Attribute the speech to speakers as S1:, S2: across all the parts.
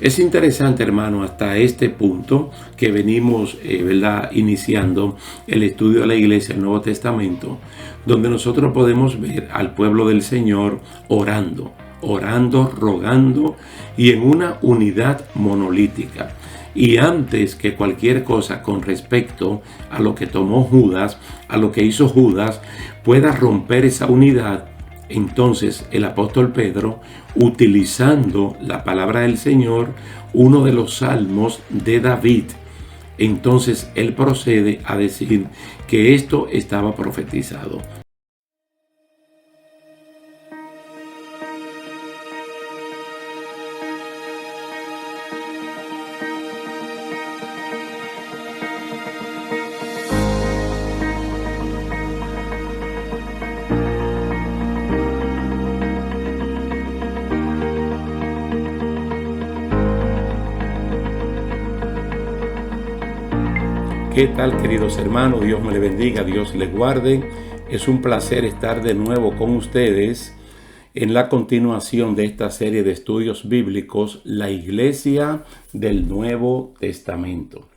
S1: Es interesante, hermano, hasta este punto que venimos, ¿verdad?, iniciando el estudio de la iglesia del Nuevo Testamento, donde nosotros podemos ver al pueblo del Señor orando, rogando y en una unidad monolítica. Y antes que cualquier cosa con respecto a lo que tomó Judas, a lo que hizo Judas, pueda romper esa unidad, entonces el apóstol Pedro, utilizando la palabra del Señor, uno de los salmos de David, entonces él procede a decir que esto estaba profetizado. ¿Qué tal, queridos hermanos? Dios me les bendiga, Dios les guarde. Es un placer estar de nuevo con ustedes en la continuación de esta serie de estudios bíblicos, la Iglesia del Nuevo Testamento.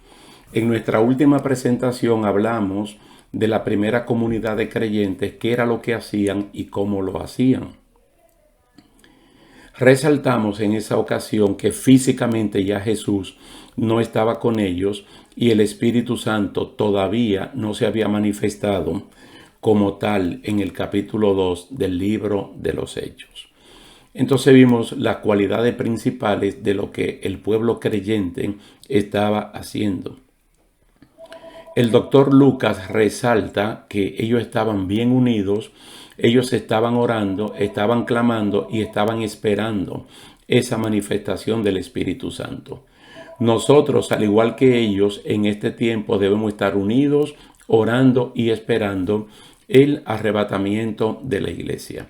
S1: En nuestra última presentación hablamos de la primera comunidad de creyentes, qué era lo que hacían y cómo lo hacían. Resaltamos en esa ocasión que físicamente ya Jesús no estaba con ellos y el Espíritu Santo todavía no se había manifestado como tal en el capítulo 2 del libro de los Hechos. Entonces vimos las cualidades principales de lo que el pueblo creyente estaba haciendo. El doctor Lucas resalta que ellos estaban bien unidos, ellos estaban orando, estaban clamando y estaban esperando esa manifestación del Espíritu Santo. Nosotros, al igual que ellos, en este tiempo debemos estar unidos, orando y esperando el arrebatamiento de la iglesia.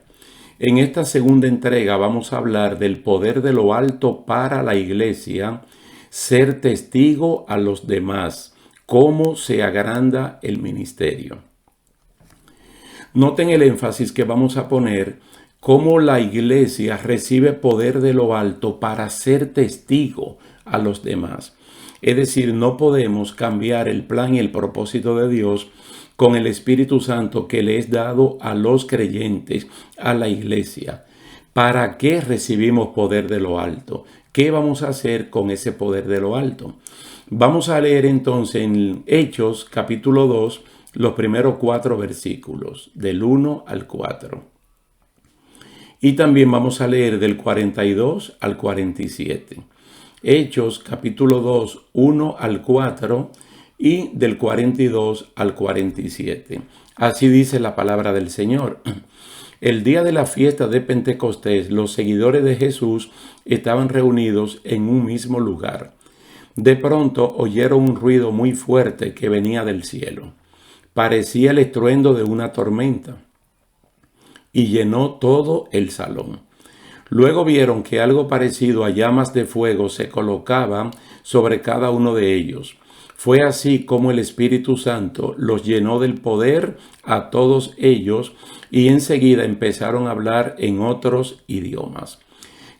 S1: En esta segunda entrega vamos a hablar del poder de lo alto para la iglesia, ser testigo a los demás, cómo se agranda el ministerio. Noten el énfasis que vamos a poner, cómo la iglesia recibe poder de lo alto para ser testigo a los demás. Es decir, no podemos cambiar el plan y el propósito de Dios con el Espíritu Santo que le es dado a los creyentes, a la iglesia. ¿Para qué recibimos poder de lo alto? ¿Qué vamos a hacer con ese poder de lo alto? Vamos a leer entonces en Hechos capítulo 2 los primeros 4 versículos, del 1 al 4. Y también vamos a leer del 42 al 47. Hechos capítulo 2, 1 al 4 y del 42 al 47. Así dice la palabra del Señor. El día de la fiesta de Pentecostés, los seguidores de Jesús estaban reunidos en un mismo lugar. De pronto oyeron un ruido muy fuerte que venía del cielo. Parecía el estruendo de una tormenta y llenó todo el salón. Luego vieron que algo parecido a llamas de fuego se colocaba sobre cada uno de ellos. Fue así como el Espíritu Santo los llenó del poder a todos ellos y enseguida empezaron a hablar en otros idiomas.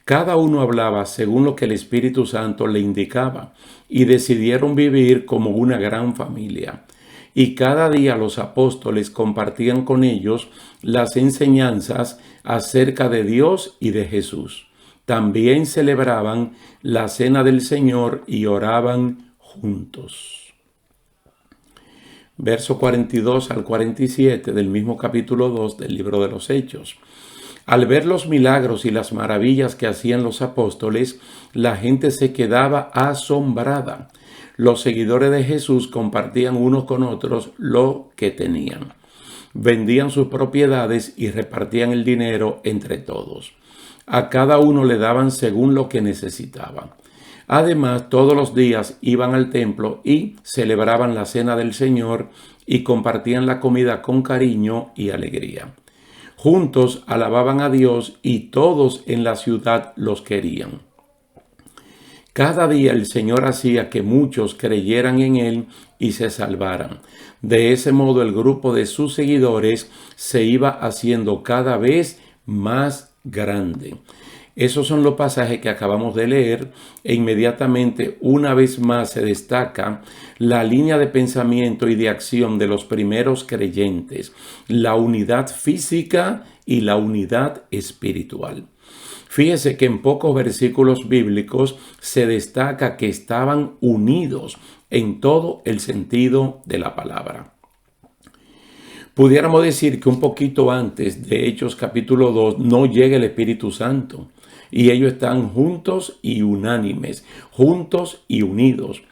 S1: Cada uno hablaba según lo que el Espíritu Santo le indicaba y decidieron vivir como una gran familia. Y cada día los apóstoles compartían con ellos las enseñanzas acerca de Dios y de Jesús. También celebraban la cena del Señor y oraban juntos. Verso 42 al 47 del mismo capítulo 2 del libro de los Hechos. Al ver los milagros y las maravillas que hacían los apóstoles, la gente se quedaba asombrada. Los seguidores de Jesús compartían unos con otros lo que tenían. Vendían sus propiedades y repartían el dinero entre todos. A cada uno le daban según lo que necesitaba. Además, todos los días iban al templo y celebraban la cena del Señor y compartían la comida con cariño y alegría. Juntos alababan a Dios y todos en la ciudad los querían. Cada día el Señor hacía que muchos creyeran en Él y se salvaran. De ese modo el grupo de sus seguidores se iba haciendo cada vez más grande. Esos son los pasajes que acabamos de leer e inmediatamente una vez más se destaca la línea de pensamiento y de acción de los primeros creyentes, la unidad física y la unidad espiritual. Fíjese que en pocos versículos bíblicos se destaca que estaban unidos en todo el sentido de la palabra. Pudiéramos decir que un poquito antes de Hechos capítulo 2 no llega el Espíritu Santo y ellos están juntos y unánimes, juntos y unidos.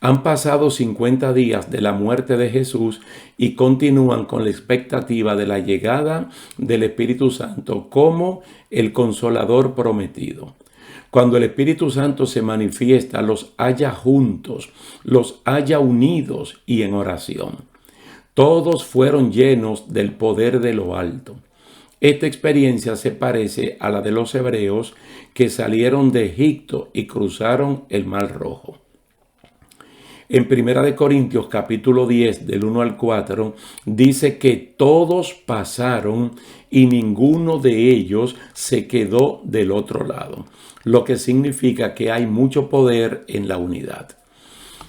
S1: Han pasado 50 días de la muerte de Jesús y continúan con la expectativa de la llegada del Espíritu Santo como el Consolador prometido. Cuando el Espíritu Santo se manifiesta, los halla juntos, los halla unidos y en oración. Todos fueron llenos del poder de lo alto. Esta experiencia se parece a la de los hebreos que salieron de Egipto y cruzaron el Mar Rojo. En 1 Corintios capítulo 10 del 1 al 4 dice que todos pasaron y ninguno de ellos se quedó del otro lado, lo que significa que hay mucho poder en la unidad.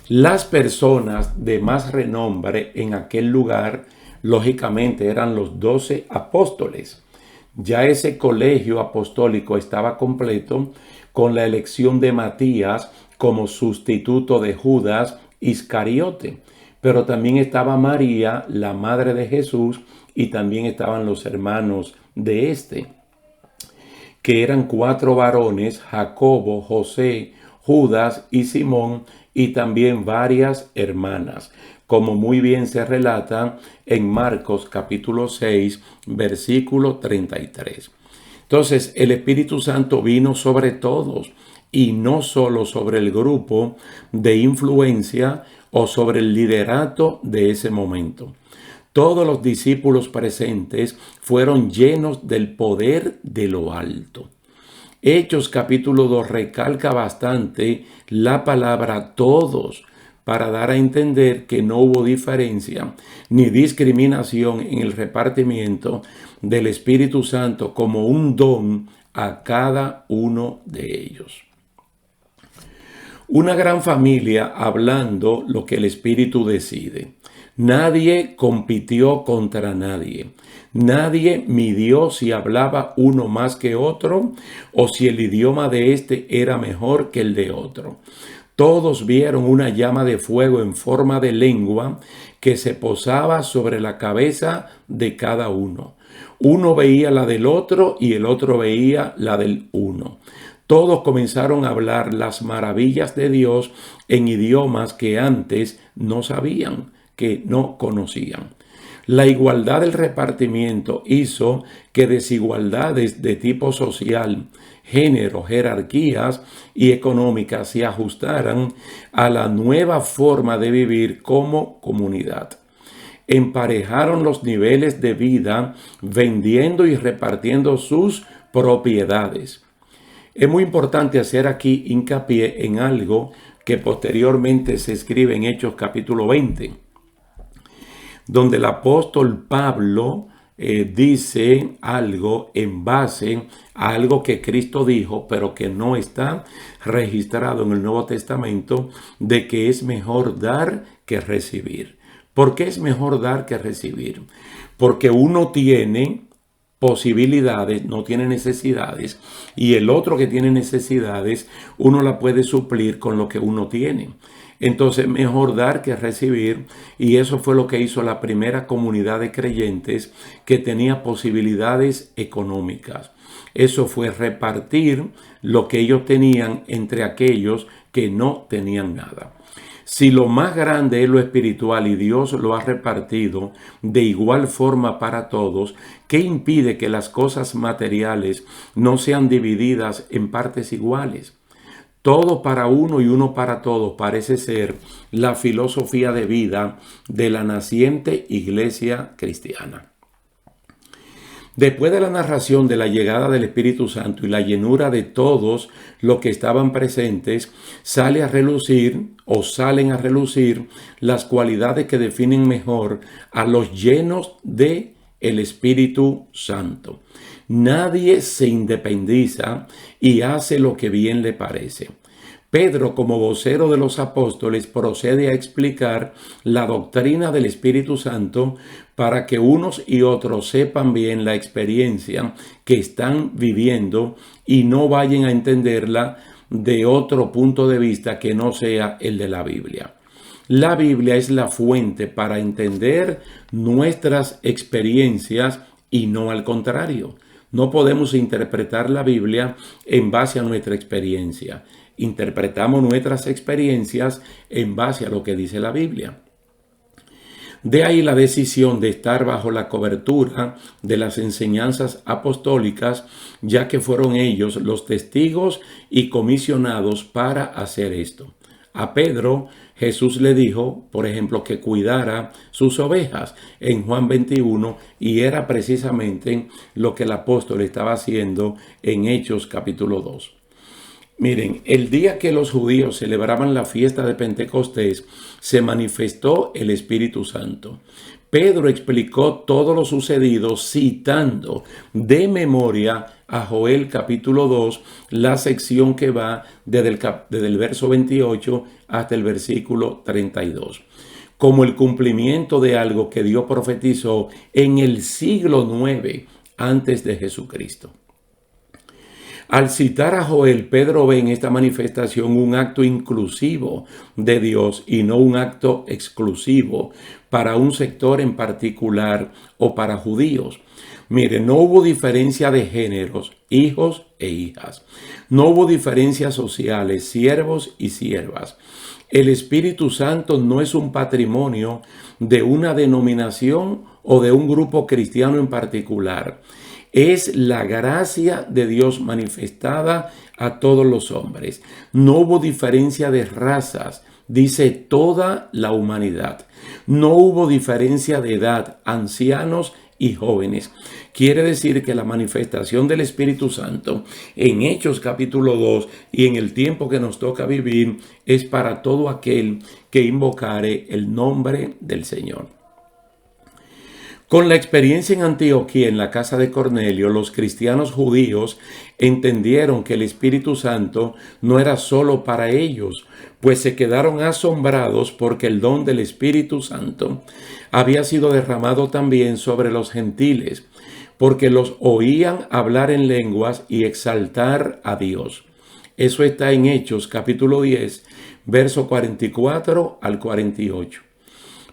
S1: Las personas de más renombre en aquel lugar, lógicamente, eran los 12 apóstoles. Ya ese colegio apostólico estaba completo con la elección de Matías como sustituto de Judas Iscariote, pero también estaba María, la madre de Jesús, y también estaban los hermanos de este, que eran 4 varones: Jacobo, José, Judas y Simón, y también varias hermanas, como muy bien se relata en Marcos capítulo 6, versículo 33. Entonces, el Espíritu Santo vino sobre todos, y no solo sobre el grupo de influencia o sobre el liderato de ese momento. Todos los discípulos presentes fueron llenos del poder de lo alto. Hechos capítulo 2 recalca bastante la palabra todos para dar a entender que no hubo diferencia ni discriminación en el repartimiento del Espíritu Santo como un don a cada uno de ellos. Una gran familia hablando lo que el Espíritu decide. Nadie compitió contra nadie. Nadie midió si hablaba uno más que otro o si el idioma de este era mejor que el de otro. Todos vieron una llama de fuego en forma de lengua que se posaba sobre la cabeza de cada uno. Uno veía la del otro y el otro veía la del uno. Todos comenzaron a hablar las maravillas de Dios en idiomas que antes no sabían, que no conocían. La igualdad del repartimiento hizo que desigualdades de tipo social, género, jerarquías y económicas se ajustaran a la nueva forma de vivir como comunidad. Emparejaron los niveles de vida vendiendo y repartiendo sus propiedades. Es muy importante hacer aquí hincapié en algo que posteriormente se escribe en Hechos capítulo 20, donde el apóstol Pablo dice algo en base a algo que Cristo dijo, pero que no está registrado en el Nuevo Testamento, de que es mejor dar que recibir. ¿Por qué es mejor dar que recibir? Porque uno tiene posibilidades, no tiene necesidades, y el otro que tiene necesidades, uno la puede suplir con lo que uno tiene. Entonces, mejor dar que recibir, y eso fue lo que hizo la primera comunidad de creyentes que tenía posibilidades económicas. Eso fue repartir lo que ellos tenían entre aquellos que no tenían nada. Si lo más grande es lo espiritual y Dios lo ha repartido de igual forma para todos, ¿qué impide que las cosas materiales no sean divididas en partes iguales? Todo para uno y uno para todos parece ser la filosofía de vida de la naciente iglesia cristiana. Después de la narración de la llegada del Espíritu Santo y la llenura de todos los que estaban presentes, salen a relucir las cualidades que definen mejor a los llenos de el Espíritu Santo. Nadie se independiza y hace lo que bien le parece. Pedro, como vocero de los apóstoles, procede a explicar la doctrina del Espíritu Santo para que unos y otros sepan bien la experiencia que están viviendo y no vayan a entenderla de otro punto de vista que no sea el de la Biblia. La Biblia es la fuente para entender nuestras experiencias y no al contrario. No podemos interpretar la Biblia en base a nuestra experiencia. Interpretamos nuestras experiencias en base a lo que dice la Biblia. De ahí la decisión de estar bajo la cobertura de las enseñanzas apostólicas, ya que fueron ellos los testigos y comisionados para hacer esto. A Pedro, Jesús le dijo, por ejemplo, que cuidara sus ovejas en Juan 21, y era precisamente lo que el apóstol estaba haciendo en Hechos capítulo 2. Miren, el día que los judíos celebraban la fiesta de Pentecostés, se manifestó el Espíritu Santo. Pedro explicó todo lo sucedido citando de memoria a Joel capítulo 2, la sección que va desde el verso 28 hasta el versículo 32. Como el cumplimiento de algo que Dios profetizó en el siglo 9 antes de Jesucristo. Al citar a Joel, Pedro ve en esta manifestación un acto inclusivo de Dios y no un acto exclusivo para un sector en particular o para judíos. Mire, no hubo diferencia de géneros, hijos e hijas. No hubo diferencias sociales, siervos y siervas. El Espíritu Santo no es un patrimonio de una denominación o de un grupo cristiano en particular. Es la gracia de Dios manifestada a todos los hombres. No hubo diferencia de razas, dice toda la humanidad. No hubo diferencia de edad, ancianos y jóvenes. Quiere decir que la manifestación del Espíritu Santo en Hechos capítulo 2 y en el tiempo que nos toca vivir es para todo aquel que invocare el nombre del Señor. Con la experiencia en Antioquía, en la casa de Cornelio, los cristianos judíos entendieron que el Espíritu Santo no era solo para ellos, pues se quedaron asombrados porque el don del Espíritu Santo había sido derramado también sobre los gentiles, porque los oían hablar en lenguas y exaltar a Dios. Eso está en Hechos capítulo 10, verso 44 al 48.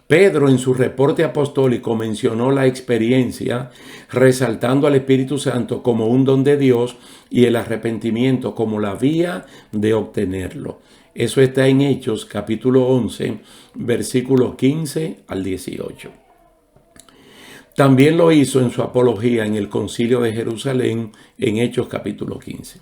S1: Pedro en su reporte apostólico mencionó la experiencia, resaltando al Espíritu Santo como un don de Dios y el arrepentimiento como la vía de obtenerlo. Eso está en Hechos capítulo 11, versículos 15 al 18. También lo hizo en su apología en el Concilio de Jerusalén en Hechos capítulo 15.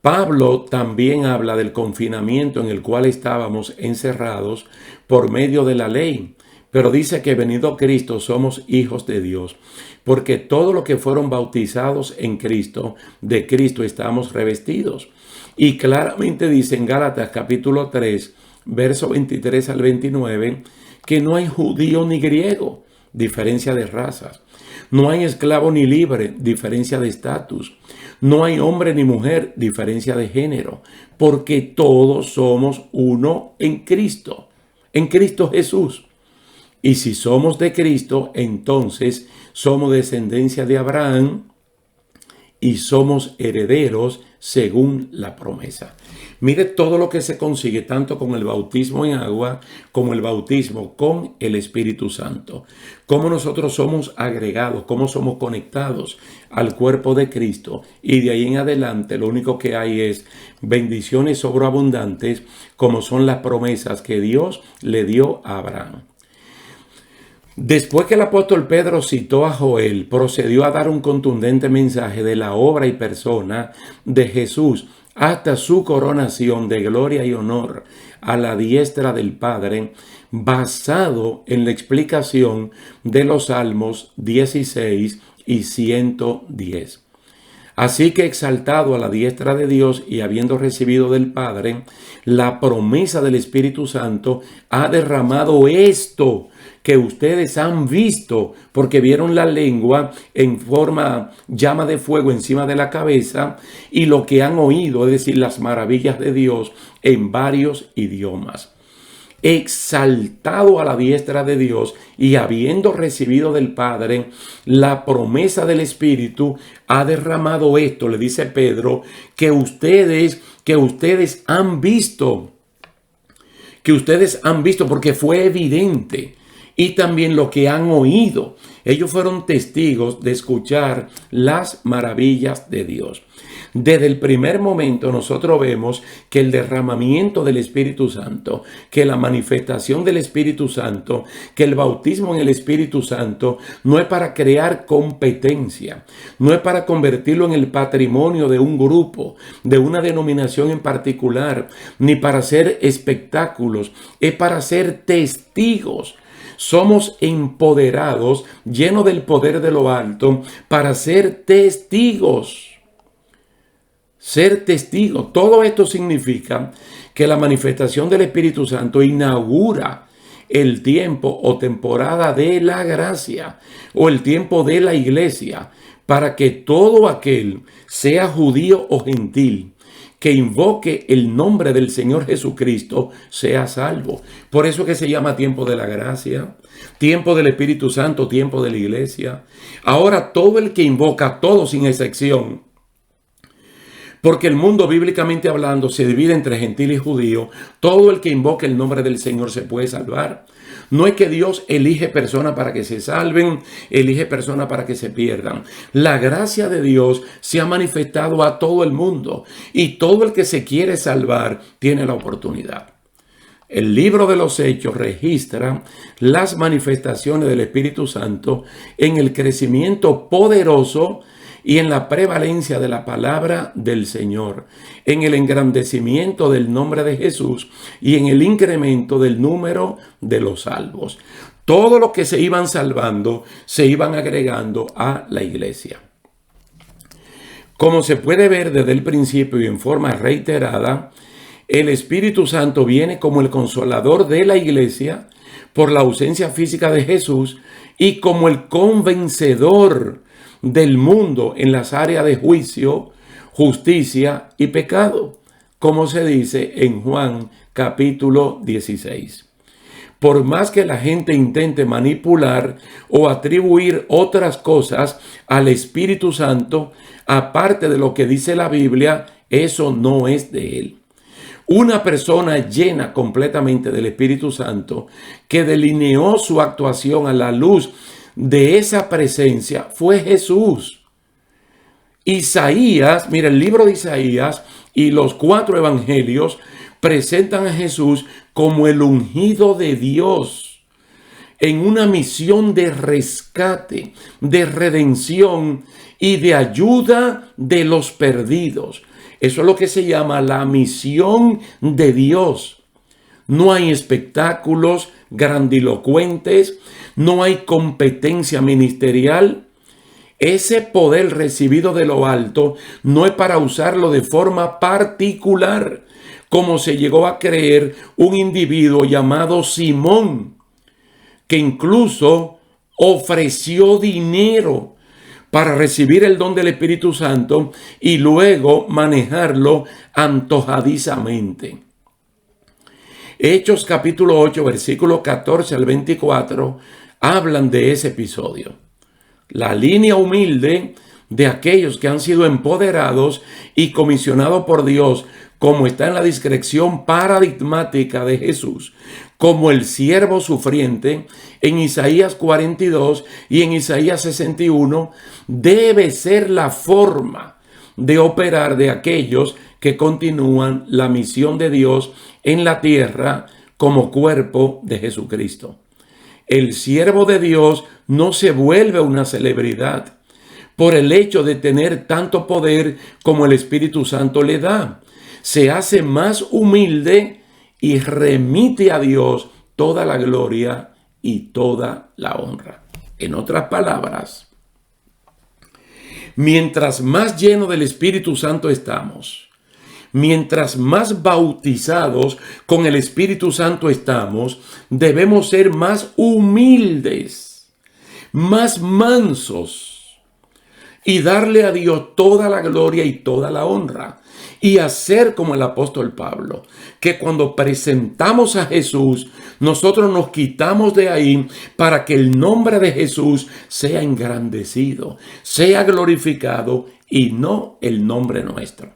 S1: Pablo también habla del confinamiento en el cual estábamos encerrados por medio de la ley, pero dice que venido Cristo somos hijos de Dios, porque todo lo que fueron bautizados en Cristo, de Cristo estamos revestidos. Y claramente dice en Gálatas capítulo 3, verso 23 al 29, que no hay judío ni griego, diferencia de razas. No hay esclavo ni libre, diferencia de estatus. No hay hombre ni mujer, diferencia de género, porque todos somos uno en Cristo Jesús. Y si somos de Cristo, entonces somos descendencia de Abraham y somos herederos según la promesa. Mire todo lo que se consigue tanto con el bautismo en agua como el bautismo con el Espíritu Santo. Cómo nosotros somos agregados, cómo somos conectados al cuerpo de Cristo. Y de ahí en adelante lo único que hay es bendiciones sobreabundantes como son las promesas que Dios le dio a Abraham. Después que el apóstol Pedro citó a Joel, procedió a dar un contundente mensaje de la obra y persona de Jesús hasta su coronación de gloria y honor a la diestra del Padre, basado en la explicación de los Salmos 16 y 110. Así que exaltado a la diestra de Dios y habiendo recibido del Padre la promesa del Espíritu Santo, ha derramado esto que ustedes han visto, porque vieron la lengua en forma llama de fuego encima de la cabeza, y lo que han oído, es decir, las maravillas de Dios en varios idiomas. Exaltado a la diestra de Dios y habiendo recibido del Padre la promesa del Espíritu, ha derramado esto, le dice Pedro, que ustedes han visto, porque fue evidente, y también lo que han oído. Ellos fueron testigos de escuchar las maravillas de Dios. Desde el primer momento nosotros vemos que el derramamiento del Espíritu Santo, que la manifestación del Espíritu Santo, que el bautismo en el Espíritu Santo no es para crear competencia, no es para convertirlo en el patrimonio de un grupo, de una denominación en particular, ni para hacer espectáculos, es para ser testigos. Somos empoderados, llenos del poder de lo alto, para ser testigos. Ser testigo. Todo esto significa que la manifestación del Espíritu Santo inaugura el tiempo o temporada de la gracia o el tiempo de la iglesia para que todo aquel, sea judío o gentil, que invoque el nombre del Señor Jesucristo sea salvo. Por eso que se llama tiempo de la gracia, tiempo del Espíritu Santo, tiempo de la iglesia. Ahora todo el que invoca, todo sin excepción, porque el mundo bíblicamente hablando se divide entre gentil y judío, todo el que invoque el nombre del Señor se puede salvar. No es que Dios elige personas para que se salven, elige personas para que se pierdan. La gracia de Dios se ha manifestado a todo el mundo y todo el que se quiere salvar tiene la oportunidad. El libro de los Hechos registra las manifestaciones del Espíritu Santo en el crecimiento poderoso y en la prevalencia de la palabra del Señor, en el engrandecimiento del nombre de Jesús y en el incremento del número de los salvos. Todos los que se iban salvando se iban agregando a la iglesia. Como se puede ver desde el principio y en forma reiterada, el Espíritu Santo viene como el consolador de la iglesia por la ausencia física de Jesús y como el convencedor del mundo en las áreas de juicio, justicia y pecado, como se dice en Juan capítulo 16. Por más que la gente intente manipular o atribuir otras cosas al Espíritu Santo, aparte de lo que dice la Biblia, eso no es de él. Una persona llena completamente del Espíritu Santo, que delineó su actuación a la luz de esa presencia, fue Jesús. Isaías, mira, el libro de Isaías y los 4 evangelios presentan a Jesús como el ungido de Dios en una misión de rescate, de redención y de ayuda de los perdidos. Eso es lo que se llama la misión de Dios. No hay espectáculos grandilocuentes, no hay competencia ministerial. Ese poder recibido de lo alto no es para usarlo de forma particular, como se llegó a creer un individuo llamado Simón, que incluso ofreció dinero para recibir el don del Espíritu Santo y luego manejarlo antojadizamente. Hechos capítulo 8, versículos 14 al 24, hablan de ese episodio. La línea humilde de aquellos que han sido empoderados y comisionados por Dios, como está en la descripción paradigmática de Jesús, como el siervo sufriente en Isaías 42 y en Isaías 61, debe ser la forma de operar de aquellos que continúan la misión de Dios en la tierra como cuerpo de Jesucristo. El siervo de Dios no se vuelve una celebridad por el hecho de tener tanto poder como el Espíritu Santo le da. Se hace más humilde y remite a Dios toda la gloria y toda la honra. En otras palabras, mientras más lleno del Espíritu Santo estamos, mientras más bautizados con el Espíritu Santo estamos, debemos ser más humildes, más mansos y darle a Dios toda la gloria y toda la honra. Y hacer como el apóstol Pablo, que cuando presentamos a Jesús, nosotros nos quitamos de ahí para que el nombre de Jesús sea engrandecido, sea glorificado y no el nombre nuestro.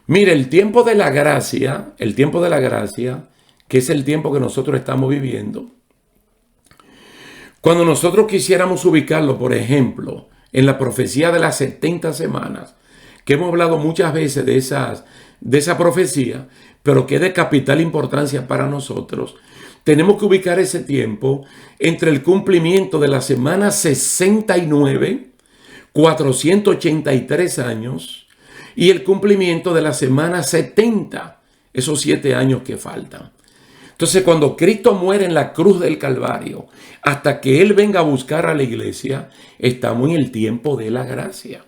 S1: Mire, el tiempo de la gracia, que es el tiempo que nosotros estamos viviendo, cuando nosotros quisiéramos ubicarlo, por ejemplo, en la profecía de las 70 semanas, que hemos hablado muchas veces de esa profecía, pero que es de capital importancia para nosotros, tenemos que ubicar ese tiempo entre el cumplimiento de la semana 69, 483 años, y el cumplimiento de la semana 70, esos 7 años que faltan. Entonces, cuando Cristo muere en la cruz del Calvario, hasta que Él venga a buscar a la iglesia, estamos en el tiempo de la gracia,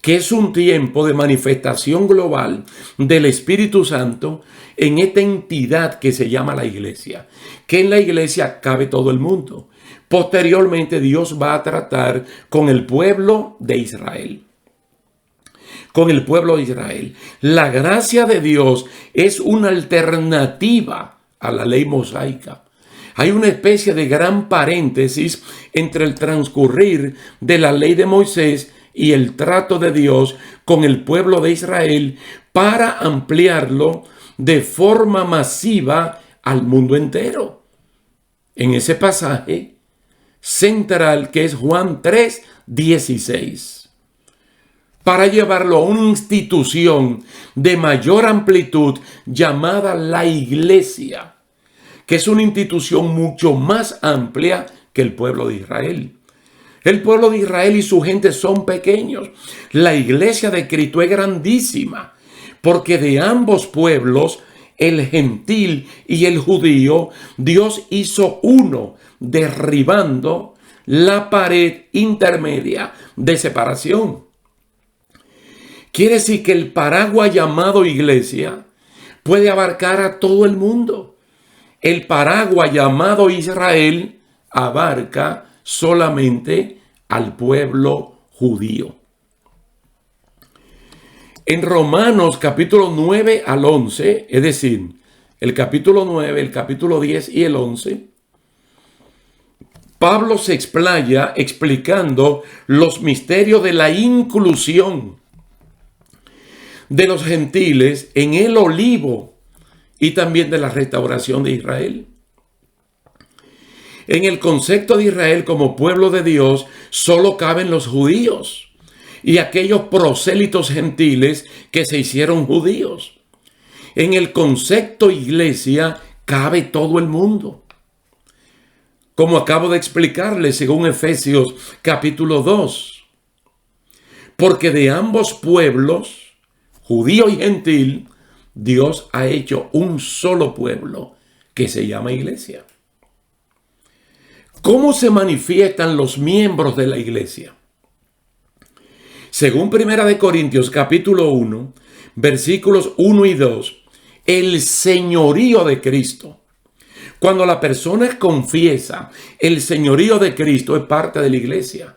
S1: que es un tiempo de manifestación global del Espíritu Santo en esta entidad que se llama la iglesia, que en la iglesia cabe todo el mundo. Posteriormente, Dios va a tratar con el pueblo de Israel. Con el pueblo de Israel. La gracia de Dios es una alternativa a la ley mosaica. Hay una especie de gran paréntesis entre el transcurrir de la ley de Moisés y el trato de Dios con el pueblo de Israel para ampliarlo de forma masiva al mundo entero. En ese pasaje central que es Juan 3:16. Para llevarlo a una institución de mayor amplitud llamada la iglesia, que es una institución mucho más amplia que el pueblo de Israel. El pueblo de Israel y su gente son pequeños. La iglesia de Cristo es grandísima, porque de ambos pueblos, el gentil y el judío, Dios hizo uno, derribando la pared intermedia de separación. Quiere decir que el paraguas llamado iglesia puede abarcar a todo el mundo. El paraguas llamado Israel abarca solamente al pueblo judío. En Romanos capítulo 9 al 11, es decir, el capítulo 9, el capítulo 10 y el 11, Pablo se explaya explicando los misterios de la inclusión de los gentiles en el olivo y también de la restauración de Israel. En el concepto de Israel como pueblo de Dios solo caben los judíos y aquellos prosélitos gentiles que se hicieron judíos. En el concepto iglesia cabe todo el mundo. Como acabo de explicarles según Efesios capítulo 2. Porque de ambos pueblos, judío y gentil, Dios ha hecho un solo pueblo que se llama iglesia. ¿Cómo se manifiestan los miembros de la iglesia? Según 1 Corintios capítulo 1, versículos 1 y 2, el señorío de Cristo. Cuando la persona confiesa el señorío de Cristo, es parte de la iglesia.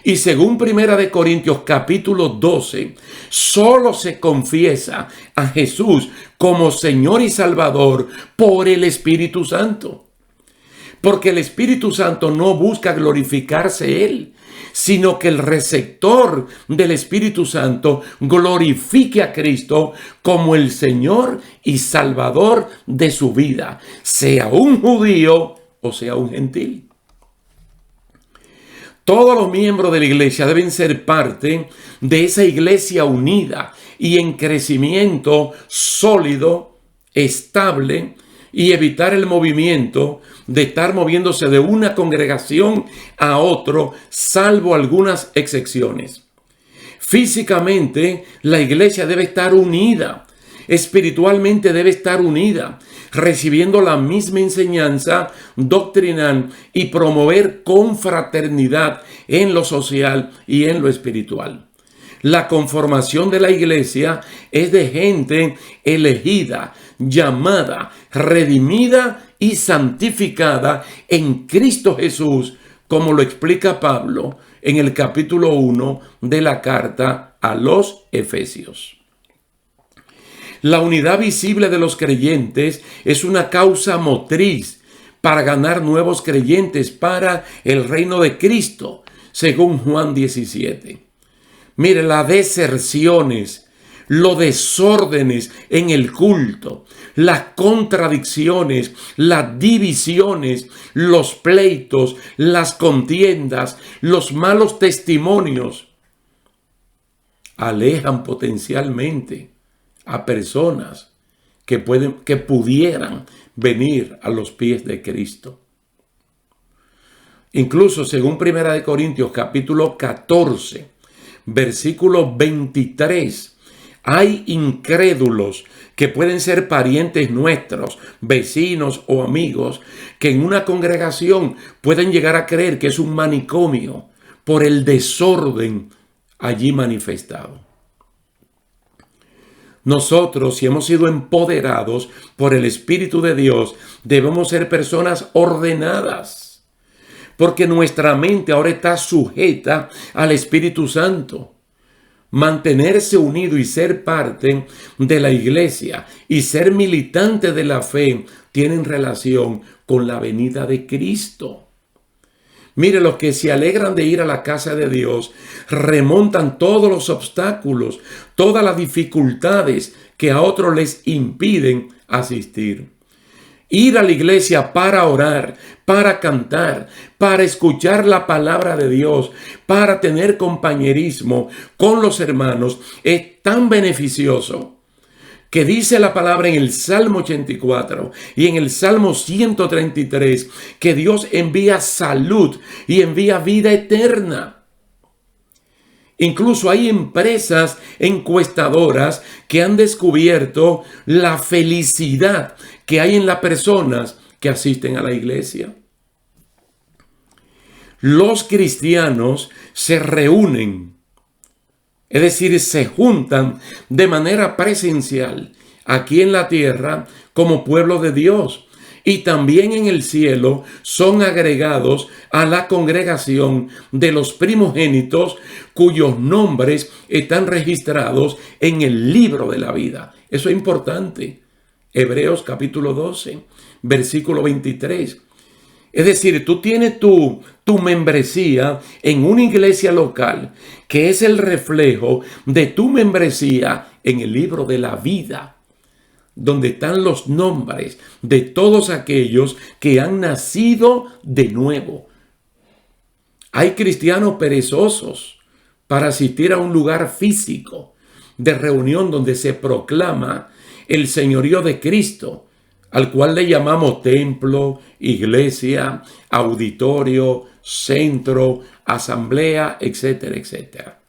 S1: Y según 1 Corintios capítulo 12, solo se confiesa a Jesús como Señor y Salvador por el Espíritu Santo. Porque el Espíritu Santo no busca glorificarse Él, sino que el receptor del Espíritu Santo glorifique a Cristo como el Señor y Salvador de su vida, sea un judío o sea un gentil. Todos los miembros de la iglesia deben ser parte de esa iglesia unida y en crecimiento sólido, estable, y evitar el movimiento de estar moviéndose de una congregación a otro, salvo algunas excepciones. Físicamente, la iglesia debe estar unida. Espiritualmente debe estar unida, recibiendo la misma enseñanza doctrinal y promover confraternidad en lo social y en lo espiritual. La conformación de la iglesia es de gente elegida, llamada, redimida y santificada en Cristo Jesús, como lo explica Pablo en el capítulo 1 de la carta a los Efesios. La unidad visible de los creyentes es una causa motriz para ganar nuevos creyentes para el reino de Cristo, según Juan 17. Mire, las deserciones, los desórdenes en el culto, las contradicciones, las divisiones, los pleitos, las contiendas, los malos testimonios, alejan potencialmente a personas que pudieran venir a los pies de Cristo. Incluso según 1 Corintios capítulo 14, versículo 23, hay incrédulos que pueden ser parientes nuestros, vecinos o amigos, que en una congregación pueden llegar a creer que es un manicomio por el desorden allí manifestado. Nosotros, si hemos sido empoderados por el Espíritu de Dios, debemos ser personas ordenadas, porque nuestra mente ahora está sujeta al Espíritu Santo. Mantenerse unido y ser parte de la iglesia y ser militante de la fe tienen relación con la venida de Cristo. Mire, los que se alegran de ir a la casa de Dios remontan todos los obstáculos, todas las dificultades que a otros les impiden asistir. Ir a la iglesia para orar, para cantar, para escuchar la palabra de Dios, para tener compañerismo con los hermanos es tan beneficioso que dice la palabra en el Salmo 84 y en el Salmo 133 que Dios envía salud y envía vida eterna. Incluso hay empresas encuestadoras que han descubierto la felicidad que hay en las personas que asisten a la iglesia. Los cristianos se reúnen, es decir, se juntan de manera presencial aquí en la tierra como pueblo de Dios. Y también en el cielo son agregados a la congregación de los primogénitos cuyos nombres están registrados en el libro de la vida. Eso es importante. Hebreos capítulo 12, versículo 23. Es decir, tú tienes tu membresía en una iglesia local que es el reflejo de tu membresía en el libro de la vida, donde están los nombres de todos aquellos que han nacido de nuevo. Hay cristianos perezosos para asistir a un lugar físico de reunión donde se proclama el señorío de Cristo, al cual le llamamos templo, iglesia, auditorio, centro, asamblea, etcétera, etcétera.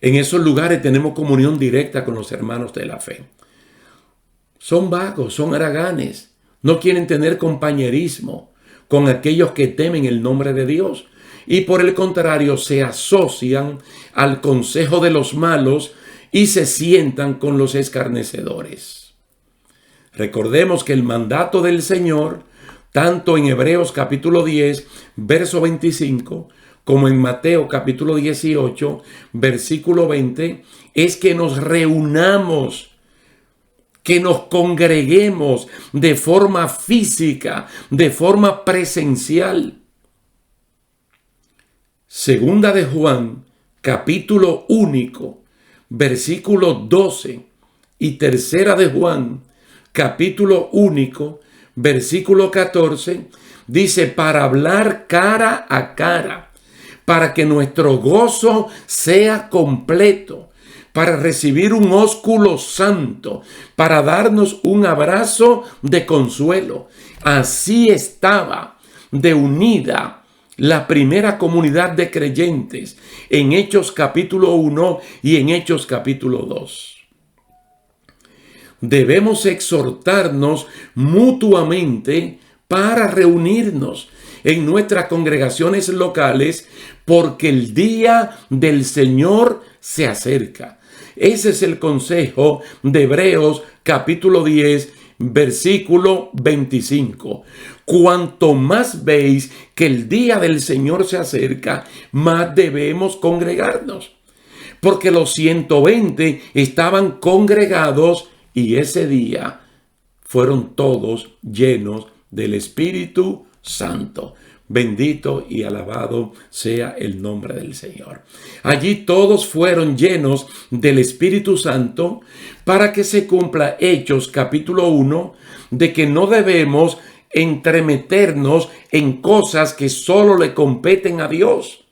S1: En esos lugares tenemos comunión directa con los hermanos de la fe. Son vagos, son haraganes, no quieren tener compañerismo con aquellos que temen el nombre de Dios y por el contrario se asocian al consejo de los malos y se sientan con los escarnecedores. Recordemos que el mandato del Señor, tanto en Hebreos capítulo 10, verso 25, como en Mateo capítulo 18, versículo 20, es que nos reunamos, que nos congreguemos de forma física, de forma presencial. Segunda de Juan, capítulo único, versículo 12, y tercera de Juan, capítulo único, versículo 14, dice, para hablar cara a cara, para que nuestro gozo sea completo, para recibir un ósculo santo, para darnos un abrazo de consuelo. Así estaba de unida la primera comunidad de creyentes en Hechos capítulo 1 y en Hechos capítulo 2. Debemos exhortarnos mutuamente para reunirnos. en nuestras congregaciones locales, porque el día del Señor se acerca. Ese es el consejo de Hebreos capítulo 10, versículo 25. Cuanto más veis que el día del Señor se acerca, más debemos congregarnos. Porque los 120 estaban congregados y ese día fueron todos llenos del Espíritu Santo. Bendito y alabado sea el nombre del Señor. Allí todos fueron llenos del Espíritu Santo para que se cumpla Hechos capítulo 1 de que no debemos entremeternos en cosas que solo le competen a Dios.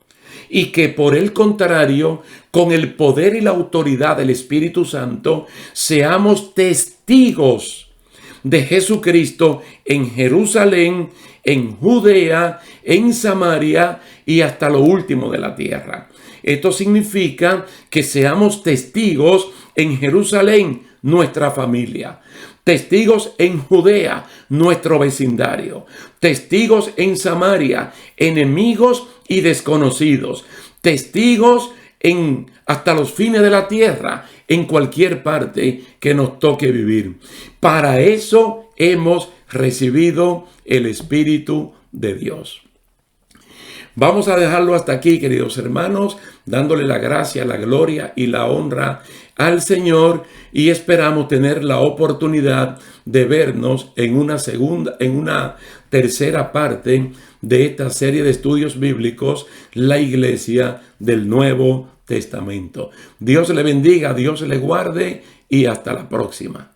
S1: Y que por el contrario, con el poder y la autoridad del Espíritu Santo, seamos testigos de Jesucristo en Jerusalén, en Judea, en Samaria y hasta lo último de la tierra. Esto significa que seamos testigos en Jerusalén, nuestra familia. Testigos en Judea, nuestro vecindario. Testigos en Samaria, enemigos y desconocidos. Testigos en hasta los fines de la tierra, en cualquier parte que nos toque vivir. Para eso hemos recibido el Espíritu de Dios. Vamos a dejarlo hasta aquí, queridos hermanos, dándole la gracia, la gloria y la honra al Señor, y esperamos tener la oportunidad de vernos en una tercera parte de esta serie de estudios bíblicos, la Iglesia del Nuevo Testamento. Dios le bendiga, Dios le guarde y hasta la próxima.